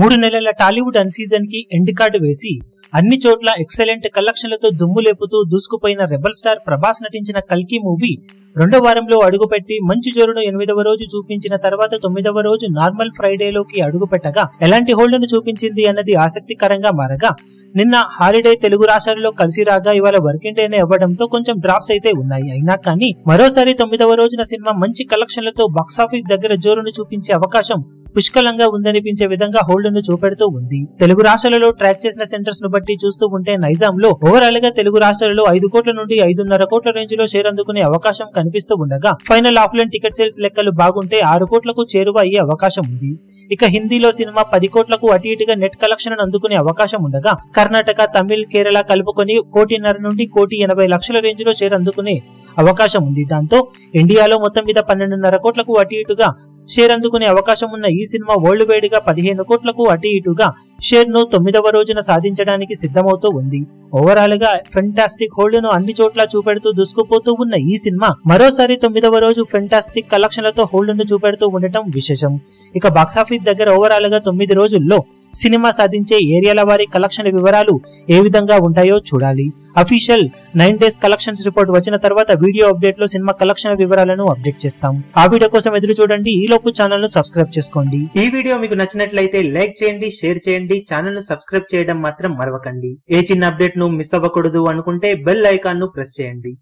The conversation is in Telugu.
3 నెలల టాలీవుడ్ అన్ సీజన్ కి ఎండ్ కార్డు వేసి అన్ని చోట్ల ఎక్సలెంట్ కలెక్షన్లతో దుమ్ము లేపుతూ దూసుకుపోయిన రెబల్ స్టార్ ప్రభాస్ నటించిన కల్కి మూవీ రెండో వారంలో అడుగుపెట్టి మంచి జోరును 8వ రోజు చూపించిన తర్వాత 9వ రోజు నార్మల్ ఫ్రైడేలోకి అడుగుపెట్టగా ఎలాంటి హోల్డ్ను చూపించింది అన్నది ఆసక్తికరంగా మారగా నిన్న హాలిడే తెలుగు రాష్ట్రాల్లో కలిసి రాగా ఇవాళ వర్కింగ్ డేనే అవ్వడంతో కొంచెం డ్రాప్స్ అయితే ఉన్నాయి. అయినా కానీ మరోసారి 9వ రోజున సినిమా మంచి కలెక్షన్లతో బాక్సాఫీస్ దగ్గర జోరును చూపించే అవకాశం పుష్కలంగా ఉందనిపించే విధంగా హోల్డ్ను చూపెడుతూ ఉంది. తెలుగు రాష్ట్రాలలో ట్రాక్ చేసిన సెంటర్స్ ను బట్టి చూస్తూ ఉంటే నైజాంలో ఓవరాల్ గా తెలుగు రాష్ట్రాలలో 5 కోట్ల నుండి 5.5 కోట్ల రేంజ్ లో షేర్ అందుకునే అవకాశం కనిపిస్తూ ఉండగా ఫైనల్ ఆఫ్లైన్ టికెట్ సేల్స్ లెక్కలు బాగుంటే 6 కోట్లకు చేరువ అయ్యే అవకాశం ఉంది. ఇక హిందీలో సినిమా 10 కోట్లకు అటు ఇటుగా నెట్ కలెక్షన్ అందుకునే అవకాశం ఉండగా కర్ణాటక, తమిళ్, కేరళ కలుపుకొని 1.5 నుండి 1,80,00,000 రేంజ్ లో షేర్ అందుకునే అవకాశం ఉంది. దాంతో ఇండియాలో మొత్తం మీద 12.5 కోట్లకు అటు ఇటుగా షేర్ అందుకునే అవకాశం ఉన్న ఈ సినిమా వరల్డ్ వైడ్ గా 15 కోట్లకు అటు ఇటుగా షేర్ ను 9వ రోజున సాధించడానికి సిద్ధమవుతూ ఉంది. ఓవరాల్ గా ఫెంటాస్టిక్ హోల్డ్ ను అన్ని చోట్ల చూపెడుతూ దూసుకుపోతూ ఉన్న ఈ సినిమా మరోసారి 9వ రోజు ఫెంటాస్టిక్ కలెక్షన్లతో హోల్డ్ ను చూపెడుతూ ఉండటం విశేషం. ఇక బాక్సాఫీస్ దగ్గర ఓవరాల్ గా 9 రోజుల్లో సినిమా సాధించే ఏరియాల వారి కలెక్షన్ వివరాలు ఏ విధంగా ఉంటాయో చూడాలి. అఫీషియల్ 9 డేస్ కలెక్షన్స్ రిపోర్ట్ వచ్చిన తర్వాత వీడియో అప్డేట్ లో సినిమా కలెక్షన్ వివరాలను అప్డేట్ చేస్తాం. ఆ వీడియో కోసం ఎదురు చూడండి. ఈ లోపు ఛానల్ ను సబ్స్క్రైబ్ చేసుకోండి. ఈ వీడియో మీకు నచ్చినట్లయితే లైక్ చేయండి, షేర్ చేయండి, ఛానల్ ను సబ్స్క్రైబ్ చేయడం మాత్రం మరవకండి. ఏ చిన్న అప్డేట్ ను మిస్ అవ్వకూడదు అనుకుంటే బెల్ ఐకాన్ ను ప్రెస్ చేయండి.